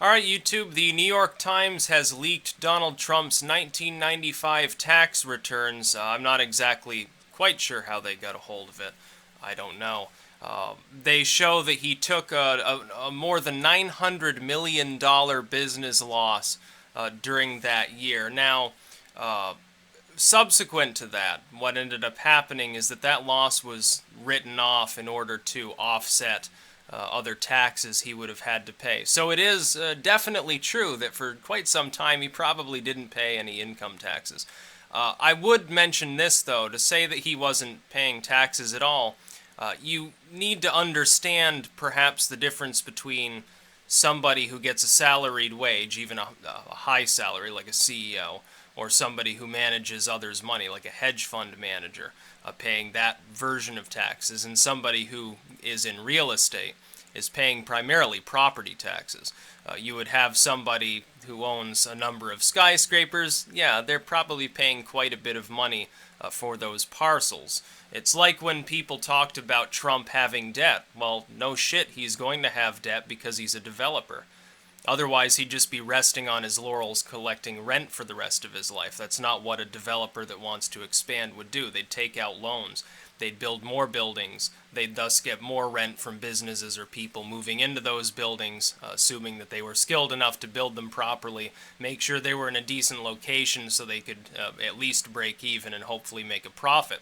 All right, YouTube, the New York Times has leaked Donald Trump's 1995 tax returns. I'm not exactly quite sure how they got a hold of it. I don't know. They show that he took a more than $900 million business loss during that year. Now, subsequent to that, what ended up happening is that loss was written off in order to offset other taxes he would have had to pay. So it is definitely true that for quite some time he probably didn't pay any income taxes. I would mention this, though, to say that he wasn't paying taxes at all. You need to understand perhaps the difference between somebody who gets a salaried wage, even a high salary like a CEO, or somebody who manages others' money like a hedge fund manager, paying that version of taxes, and somebody who is in real estate is paying primarily property taxes. You would have somebody who owns a number of skyscrapers. Yeah, they're probably paying quite a bit of money for those parcels. It's like when people talked about Trump having debt. Well, no shit, he's going to have debt because he's a developer. Otherwise, he'd just be resting on his laurels collecting rent for the rest of his life. That's not what a developer that wants to expand would do. They'd take out loans. They'd build more buildings. They'd thus get more rent from businesses or people moving into those buildings, assuming that they were skilled enough to build them properly, make sure they were in a decent location so they could at least break even and hopefully make a profit.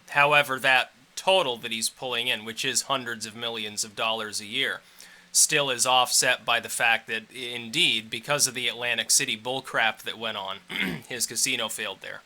However, that total that he's pulling in, which is hundreds of millions of dollars a year, still is offset by the fact that, indeed, because of the Atlantic City bullcrap that went on, his casino failed there.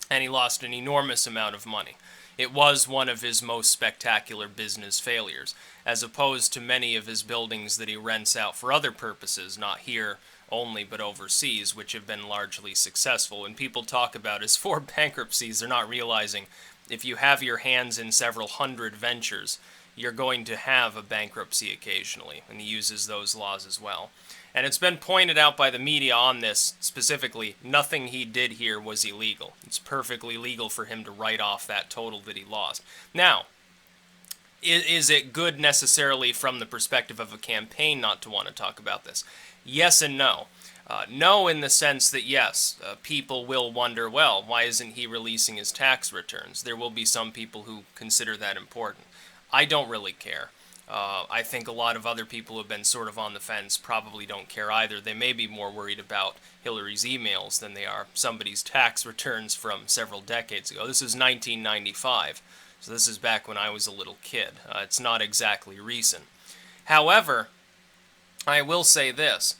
And he lost an enormous amount of money. It was one of his most spectacular business failures, as opposed to many of his buildings that he rents out for other purposes, not here only but overseas, which have been largely successful. When people talk about his four bankruptcies, they're not realizing if you have your hands in several hundred ventures, you're going to have a bankruptcy occasionally, and he uses those laws as well. And it's been pointed out by the media on this specifically, nothing he did here was illegal. It's perfectly legal for him to write off that total that he lost. Now, is it good necessarily from the perspective of a campaign not to want to talk about this? Yes and no. No, in the sense that, yes, people will wonder, well, why isn't he releasing his tax returns? There will be some people who consider that important. I don't really care. I think a lot of other people who have been sort of on the fence probably don't care either. They may be more worried about Hillary's emails than they are somebody's tax returns from several decades ago. This is 1995, so this is back when I was a little kid. It's not exactly recent. However, I will say this.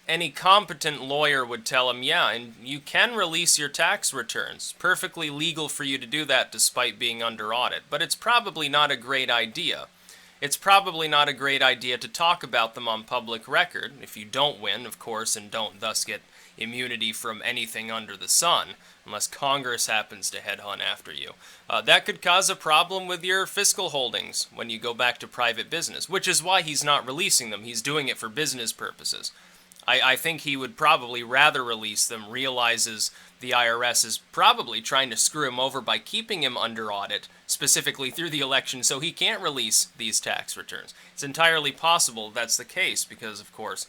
Any competent lawyer would tell him, yeah, and you can release your tax returns. Perfectly legal for you to do that despite being under audit. But it's probably not a great idea. It's probably not a great idea to talk about them on public record, if you don't win, of course, and don't thus get immunity from anything under the sun, unless Congress happens to headhunt after you. That could cause a problem with your fiscal holdings when you go back to private business, which is why he's not releasing them. He's doing it for business purposes. I think he would probably rather release them, realizes the IRS is probably trying to screw him over by keeping him under audit, specifically through the election, so he can't release these tax returns. It's entirely possible that's the case, because, of course,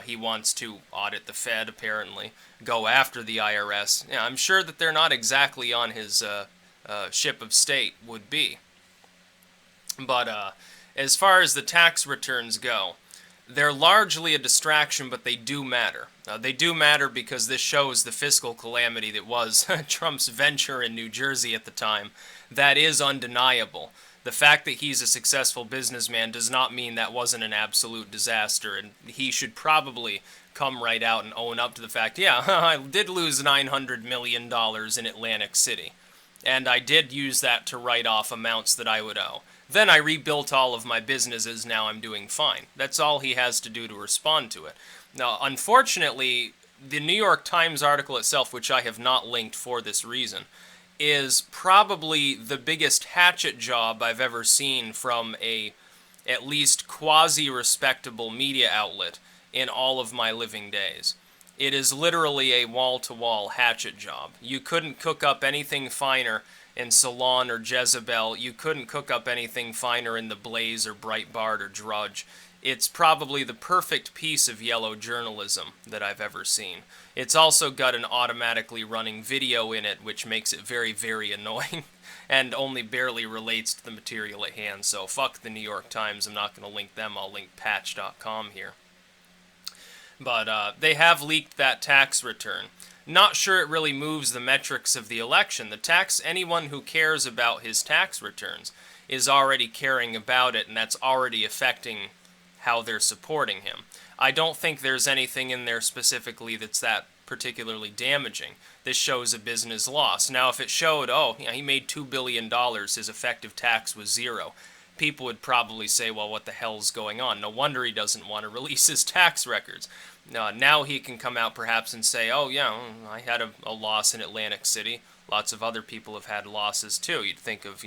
he wants to audit the Fed, apparently, go after the IRS. Yeah, I'm sure that they're not exactly on his ship of state would be. But as far as the tax returns go, they're largely a distraction, but they do matter. They do matter because this shows the fiscal calamity that was Trump's venture in New Jersey at the time. That is undeniable. The fact that he's a successful businessman does not mean that wasn't an absolute disaster, and he should probably come right out and own up to the fact, yeah, I did lose $900 million in Atlantic City, and I did use that to write off amounts that I would owe. Then I rebuilt all of my businesses, now I'm doing fine. That's all he has to do to respond to it. Now, unfortunately, the New York Times article itself, which I have not linked for this reason, is probably the biggest hatchet job I've ever seen from a at least quasi-respectable media outlet in all of my living days. It is literally a wall-to-wall hatchet job. You couldn't cook up anything finer in Salon or Jezebel. You couldn't cook up anything finer in The Blaze or Breitbart or Drudge. It's probably the perfect piece of yellow journalism that I've ever seen. It's also got an automatically running video in it, which makes it very, very annoying and only barely relates to the material at hand. So fuck the New York Times. I'm not going to link them. I'll link patch.com here. But they have leaked that tax return. Not sure it really moves the metrics of the election. Anyone who cares about his tax returns is already caring about it, and that's already affecting how they're supporting him. I don't think there's anything in there specifically that's that particularly damaging. This shows a business loss. Now, if it showed, oh, he made $2 billion, his effective tax was zero, people would probably say, well, what the hell's going on? No wonder he doesn't want to release his tax records. Now he can come out perhaps and say, oh, yeah, I had a loss in Atlantic City. Lots of other people have had losses too. You'd think of,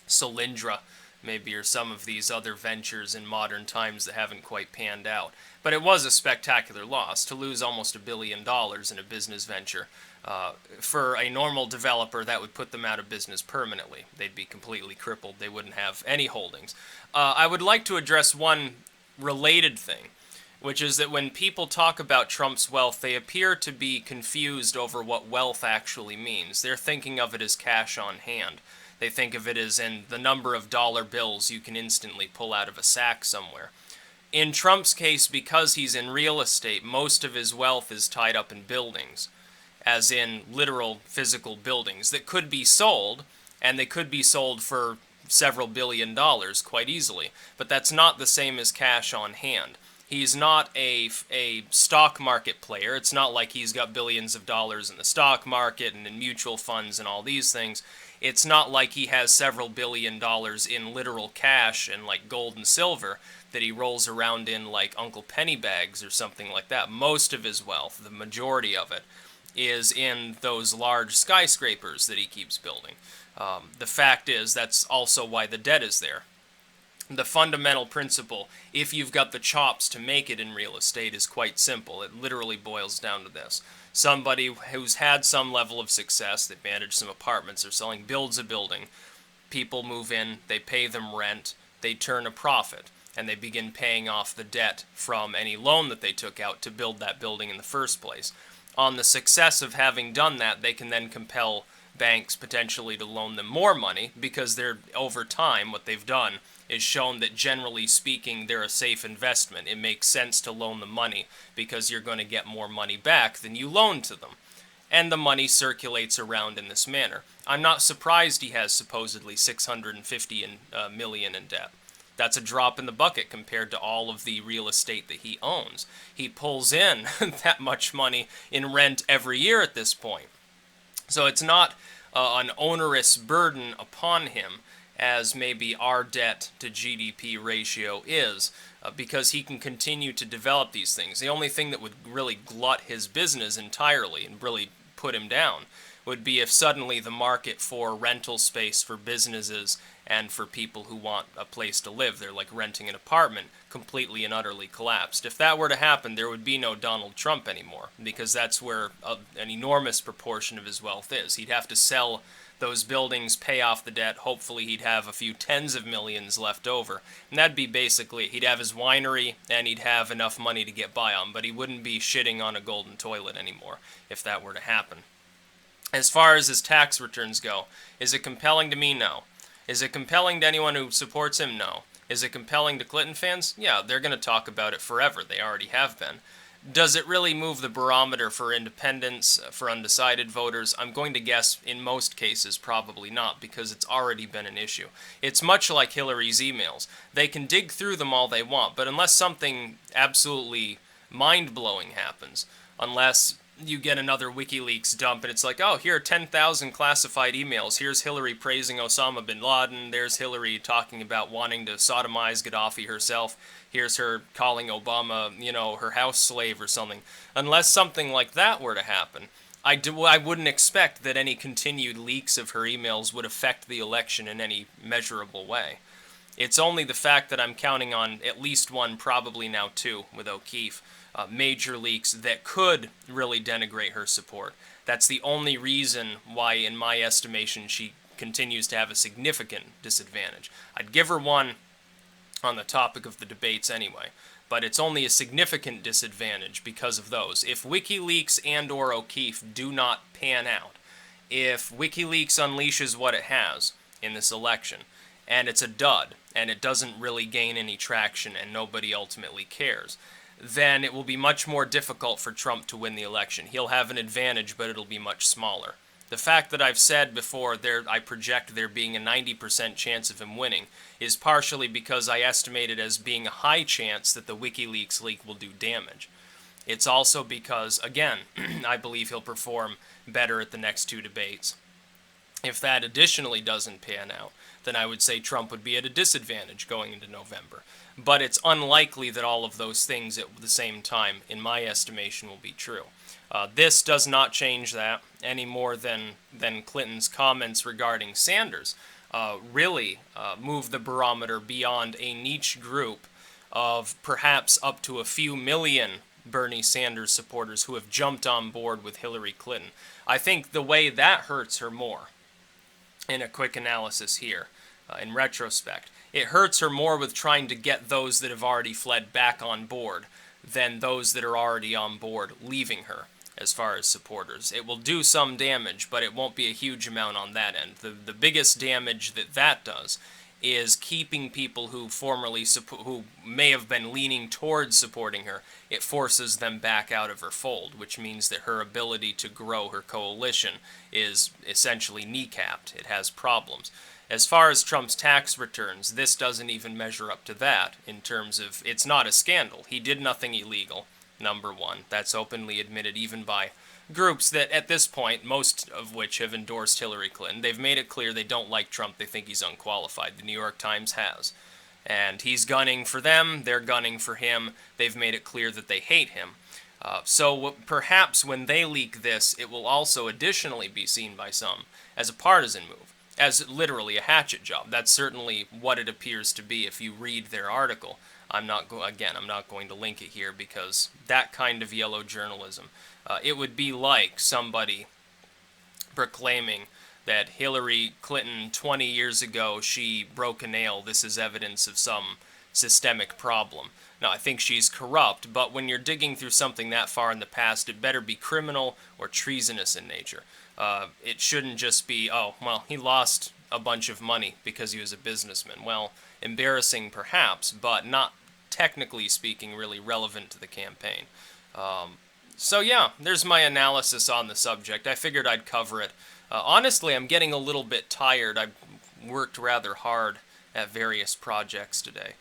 Solyndra, maybe, or some of these other ventures in modern times that haven't quite panned out. But it was a spectacular loss to lose almost $1 billion in a business venture. For a normal developer, that would put them out of business permanently. They'd be completely crippled. They wouldn't have any holdings. I would like to address one related thing, which is that when people talk about Trump's wealth, they appear to be confused over what wealth actually means. They're thinking of it as cash on hand. They think of it as in the number of dollar bills you can instantly pull out of a sack somewhere. In Trump's case, because he's in real estate, most of his wealth is tied up in buildings, as in literal physical buildings that could be sold, and they could be sold for several $1 billion quite easily. But that's not the same as cash on hand. He's not a stock market player. It's not like he's got billions of dollars in the stock market and in mutual funds and all these things. It's not like he has several $1 billion in literal cash and like gold and silver that he rolls around in like Uncle Pennybags or something like that. Most of his wealth, the majority of it, is in those large skyscrapers that he keeps building. The fact is, that's also why the debt is there. The fundamental principle, if you've got the chops to make it in real estate, is quite simple. It literally boils down to this. Somebody who's had some level of success, they manage some apartments or selling, builds a building, people move in, they pay them rent, they turn a profit, and they begin paying off the debt from any loan that they took out to build that building in the first place. On the success of having done that, they can then compel banks potentially to loan them more money because they're, over time, what they've done is shown that generally speaking they're a safe investment. It makes sense to loan them money because you're going to get more money back than you loan to them. And the money circulates around in this manner. I'm not surprised he has supposedly $650 million in debt. That's a drop in the bucket compared to all of the real estate that he owns. He pulls in that much money in rent every year at this point. So it's not an onerous burden upon him as maybe our debt to GDP ratio is, because he can continue to develop these things. The only thing that would really glut his business entirely and really put him down would be if suddenly the market for rental space for businesses and for people who want a place to live, they're like renting an apartment, completely and utterly collapsed. If that were to happen, there would be no Donald Trump anymore, because that's where an enormous proportion of his wealth is. He'd have to sell those buildings, pay off the debt. Hopefully he'd have a few tens of millions left over. And that'd be basically it. He'd have his winery and he'd have enough money to get by on, but he wouldn't be shitting on a golden toilet anymore if that were to happen. As far as his tax returns go, is it compelling to me? No. Is it compelling to anyone who supports him? No. Is it compelling to Clinton fans? Yeah, they're going to talk about it forever. They already have been. Does it really move the barometer for independents, for undecided voters? I'm going to guess in most cases probably not, because it's already been an issue. It's much like Hillary's emails. They can dig through them all they want, but unless something absolutely mind-blowing happens, unless you get another WikiLeaks dump and it's like, oh, here are 10,000 classified emails. Here's Hillary praising Osama bin Laden. There's Hillary talking about wanting to sodomize Gaddafi herself. Here's her calling Obama, her house slave or something. Unless something like that were to happen, I wouldn't expect that any continued leaks of her emails would affect the election in any measurable way. It's only the fact that I'm counting on at least one, probably now two, with O'Keefe, major leaks that could really denigrate her support. That's the only reason why, in my estimation, she continues to have a significant disadvantage. I'd give her one. on the topic of the debates anyway. But it's only a significant disadvantage because of those. If WikiLeaks and or O'Keefe do not pan out, if WikiLeaks unleashes what it has in this election, and it's a dud, and it doesn't really gain any traction, and nobody ultimately cares, then it will be much more difficult for Trump to win the election. He'll have an advantage, but it'll be much smaller. The fact that I've said before I project there being a 90% chance of him winning is partially because I estimate it as being a high chance that the WikiLeaks leak will do damage. It's also because, again, I believe he'll perform better at the next two debates. If that additionally doesn't pan out, then I would say Trump would be at a disadvantage going into November. But it's unlikely that all of those things at the same time, in my estimation, will be true. This does not change that any more than Clinton's comments regarding Sanders really move the barometer beyond a niche group of perhaps up to a few million Bernie Sanders supporters who have jumped on board with Hillary Clinton. I think the way that hurts her more, in a quick analysis here, in retrospect, it hurts her more with trying to get those that have already fled back on board than those that are already on board leaving her as far as supporters. It will do some damage, but it won't be a huge amount on that end. The biggest damage that does is keeping people who who may have been leaning towards supporting her. It forces them back out of her fold, which means that her ability to grow her coalition is essentially kneecapped. It has problems. As far as Trump's tax returns, this doesn't even measure up to that in terms of it's not a scandal. He did nothing illegal, number one. That's openly admitted even by groups that at this point, most of which have endorsed Hillary Clinton. They've made it clear they don't like Trump. They think he's unqualified. The New York Times has. And he's gunning for them. They're gunning for him. They've made it clear that they hate him. So perhaps when they leak this, it will also additionally be seen by some as a partisan move, as literally a hatchet job. That's certainly what it appears to be if you read their article. I'm not going to link it here because that kind of yellow journalism, it would be like somebody proclaiming that Hillary Clinton 20 years ago, she broke a nail. This is evidence of some systemic problem. Now, I think she's corrupt, but when you're digging through something that far in the past, it better be criminal or treasonous in nature. It shouldn't just be, oh, well, he lost a bunch of money because he was a businessman. Well, embarrassing perhaps, but not technically speaking really relevant to the campaign. So yeah, there's my analysis on the subject. I figured I'd cover it. Honestly, I'm getting a little bit tired. I've worked rather hard at various projects today.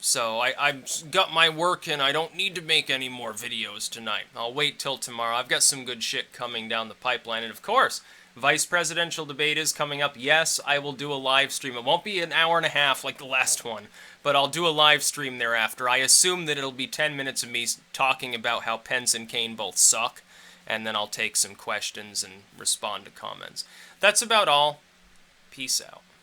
So I've got my work and I don't need to make any more videos tonight. I'll wait till tomorrow. I've got some good shit coming down the pipeline. And of course, vice presidential debate is coming up. Yes, I will do a live stream. It won't be an hour and a half like the last one, but I'll do a live stream thereafter. I assume that it'll be 10 minutes of me talking about how Pence and Kaine both suck, and then I'll take some questions and respond to comments. That's about all. Peace out.